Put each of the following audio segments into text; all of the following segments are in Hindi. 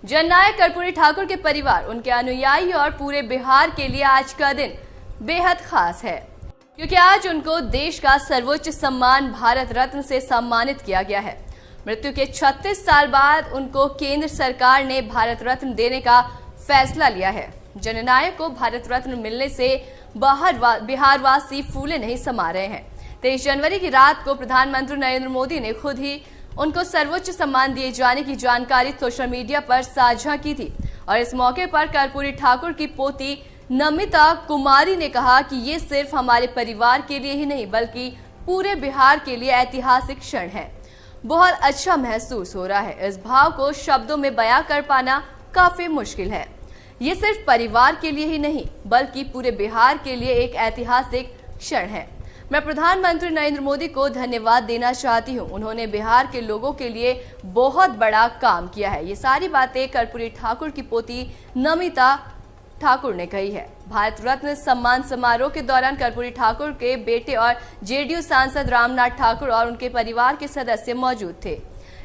जननायक कर्पूरी ठाकुर के परिवार, उनके अनुयायी और पूरे बिहार के लिए आज का दिन बेहद खास है, क्योंकि आज उनको देश का सर्वोच्च सम्मान भारत रत्न से सम्मानित किया गया है। मृत्यु के 36 साल बाद उनको केंद्र सरकार ने भारत रत्न देने का फैसला लिया है। जननायक को भारत रत्न मिलने से बिहारवासी फूले नहीं समा रहे हैं। 23 जनवरी की रात को प्रधानमंत्री नरेंद्र मोदी ने खुद ही उनको सर्वोच्च सम्मान दिए जाने की जानकारी सोशल मीडिया पर साझा की थी और इस मौके पर कर्पूरी ठाकुर की पोती नमिता कुमारी ने कहा कि ये सिर्फ हमारे परिवार के लिए ही नहीं बल्कि पूरे बिहार के लिए ऐतिहासिक क्षण है। बहुत अच्छा महसूस हो रहा है। इस भाव को शब्दों में बयां कर पाना काफी मुश्किल है। ये सिर्फ परिवार के लिए ही नहीं बल्कि पूरे बिहार के लिए एक ऐतिहासिक क्षण है। मैं प्रधानमंत्री नरेंद्र मोदी को धन्यवाद देना चाहती हूं। उन्होंने बिहार के लोगों के लिए बहुत बड़ा काम किया है। ये सारी बातें कर्पूरी ठाकुर की पोती नमिता ठाकुर ने कही है। भारत रत्न सम्मान समारोह के दौरान कर्पूरी ठाकुर के बेटे और जेडीयू सांसद रामनाथ ठाकुर और उनके परिवार के सदस्य मौजूद थे।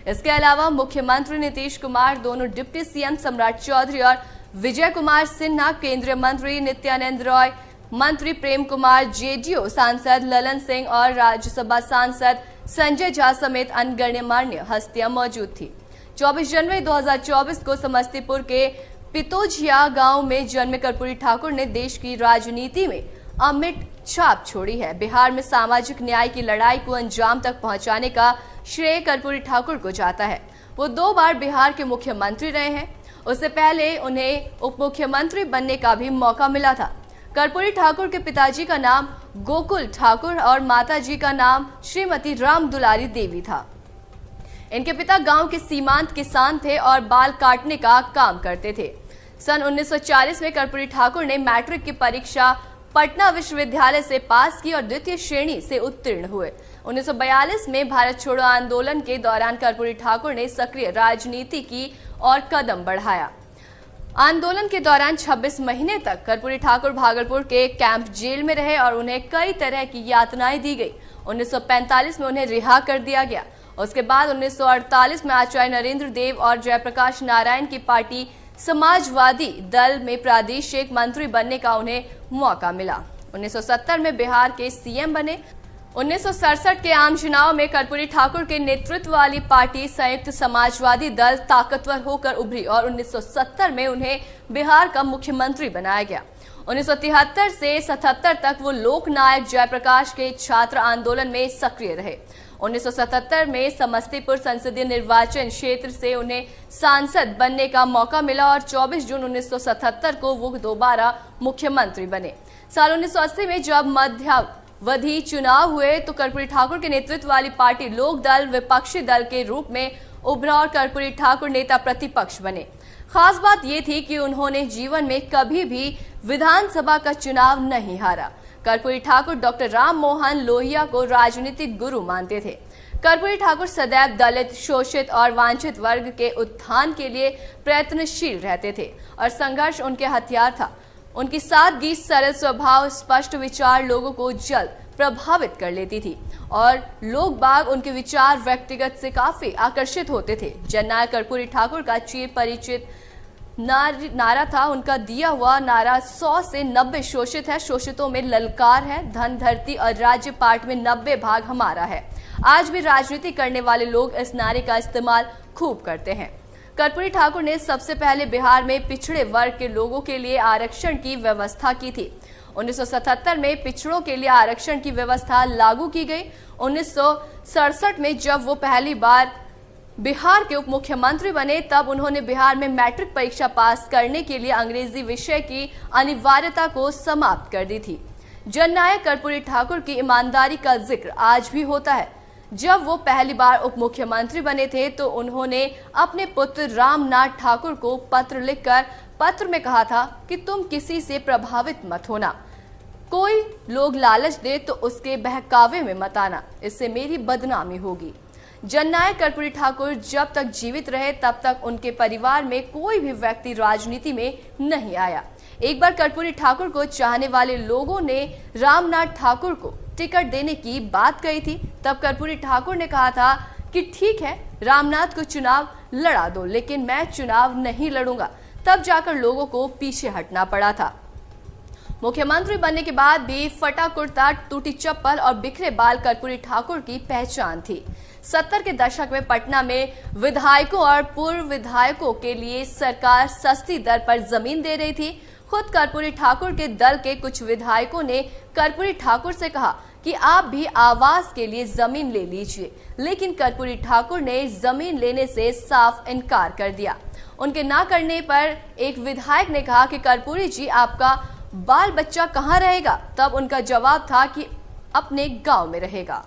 इसके अलावा मुख्यमंत्री नीतीश कुमार, दोनों डिप्टी सीएम सम्राट चौधरी और विजय कुमार सिन्हा, केंद्रीय मंत्री नित्यानंद रॉय, मंत्री प्रेम कुमार, जेडीयू सांसद ललन सिंह और राज्यसभा सांसद संजय झा समेत अन्य गण्यमान्य हस्तियां मौजूद थी। 24 जनवरी 2024 को समस्तीपुर के पितोजिया गांव में जन्मे कर्पूरी ठाकुर ने देश की राजनीति में अमिट छाप छोड़ी है। बिहार में सामाजिक न्याय की लड़ाई को अंजाम तक पहुंचाने का श्रेय कर्पूरी ठाकुर को जाता है। वो 2 बार बिहार के मुख्यमंत्री रहे हैं। उससे पहले उन्हें उप मुख्यमंत्री बनने का भी मौका मिला था। कर्पूरी ठाकुर के पिताजी का नाम गोकुल ठाकुर और माताजी का नाम श्रीमती राम दुलारी देवी था। इनके पिता गांव के सीमांत किसान थे और बाल काटने का काम करते थे। सन 1940 में कर्पूरी ठाकुर ने मैट्रिक की परीक्षा पटना विश्वविद्यालय से पास की और द्वितीय श्रेणी से उत्तीर्ण हुए। 1942 में भारत छोड़ो आंदोलन के दौरान कर्पूरी ठाकुर ने सक्रिय राजनीति की और कदम बढ़ाया। आंदोलन के दौरान 26 महीने तक कर्पूरी ठाकुर भागलपुर के कैंप जेल में रहे और उन्हें कई तरह की यातनाएं दी गई। 1945 में उन्हें रिहा कर दिया गया। उसके बाद 1948 में आचार्य नरेंद्र देव और जयप्रकाश नारायण की पार्टी समाजवादी दल में प्रादेशिक मंत्री बनने का उन्हें मौका मिला। 1970 में बिहार के सीएम बने। 1967 के आम चुनाव में कर्पूरी ठाकुर के नेतृत्व वाली पार्टी संयुक्त समाजवादी दल ताकतवर होकर उभरी और 1970 में उन्हें बिहार का मुख्यमंत्री बनाया गया। 1973 से 77 तक वो लोकनायक जयप्रकाश के छात्र आंदोलन में सक्रिय रहे। 1977 में समस्तीपुर संसदीय निर्वाचन क्षेत्र से उन्हें सांसद बनने का मौका मिला और 24 जून 1977 को वो दोबारा मुख्यमंत्री बने। साल 1980 में जब मध्यावधि चुनाव हुए तो कर्पूरी ठाकुर के नेतृत्व वाली पार्टी लोक दल विपक्षी दल के रूप में उभरा और कर्पूरी ठाकुर नेता प्रतिपक्ष बने। खास बात ये थी कि उन्होंने जीवन में कभी भी विधानसभा का चुनाव नहीं हारा। कर्पूरी ठाकुर डॉक्टर राम मोहन लोहिया को राजनीतिक गुरु मानते थे। कर्पूरी ठाकुर सदैव दलित, शोषित और वांछित वर्ग के उत्थान के लिए प्रयत्नशील रहते थे और संघर्ष उनके हथियार था। उनकी सादगी, सरल स्वभाव, स्पष्ट विचार लोगों को जल्द प्रभावित कर लेती थी और लोग बाग उनके विचार व्यक्तिगत से काफी आकर्षित होते थे। जननायक कर्पूरी ठाकुर का चिर परिचित नारा था। उनका दिया हुआ नारा 100 से 90 शोषित है, शोषितों में ललकार है, धन, धरती और राज्य पाट में 90 भाग हमारा है। आज भी राजनीति करने वाले लोग इस नारे का इस्तेमाल खूब करते हैं। कर्पूरी ठाकुर ने सबसे पहले बिहार में पिछड़े वर्ग के लोगों के लिए आरक्षण की व्यवस्था की थी। 1977 में पिछड़ों के लिए आरक्षण की व्यवस्था लागू की गई। 1967 में जब वो पहली बार बिहार के उप मुख्यमंत्री बने तब उन्होंने बिहार में मैट्रिक परीक्षा पास करने के लिए अंग्रेजी विषय की अनिवार्यता को समाप्त कर दी थी। जननायक कर्पूरी ठाकुर की ईमानदारी का जिक्र आज भी होता है। जब वो पहली बार उप मुख्यमंत्री बने थे तो उन्होंने अपने पुत्र रामनाथ ठाकुर को पत्र लिखकर पत्र में कहा था कि तुम किसी से प्रभावित मत होना, कोई लोग लालच दे तो उसके बहकावे में मत आना, इससे मेरी बदनामी होगी। जननायक कर्पूरी ठाकुर जब तक जीवित रहे तब तक उनके परिवार में कोई भी व्यक्ति राजनीति में नहीं आया। एक बार कर्पूरी ठाकुर को चाहने वाले लोगों ने रामनाथ ठाकुर को टिकट देने की बात कही थी। तब कर्पूरी ठाकुर ने कहा था कि ठीक है, रामनाथ को चुनाव लड़ा दो, लेकिन मैं चुनाव नहीं लड़ूंगा। तब जाकर लोगों को पीछे हटना पड़ा था। मुख्यमंत्री बनने के बाद भी फटा कुर्ता, टूटी चप्पल और बिखरे बाल कर्पूरी ठाकुर की पहचान थी। 70 के दशक में पटना में विधायकों और पूर्व विधायकों के लिए सरकार सस्ती दर पर जमीन दे रही थी। खुद कर्पूरी ठाकुर के दल के कुछ विधायकों ने कर्पूरी ठाकुर से कहा कि आप भी आवास के लिए जमीन ले लीजिए, लेकिन कर्पूरी ठाकुर ने जमीन लेने से साफ इनकार कर दिया। उनके ना करने पर एक विधायक ने कहा कि कर्पूरी जी, आपका बाल बच्चा कहाँ रहेगा? तब उनका जवाब था कि अपने गांव में रहेगा।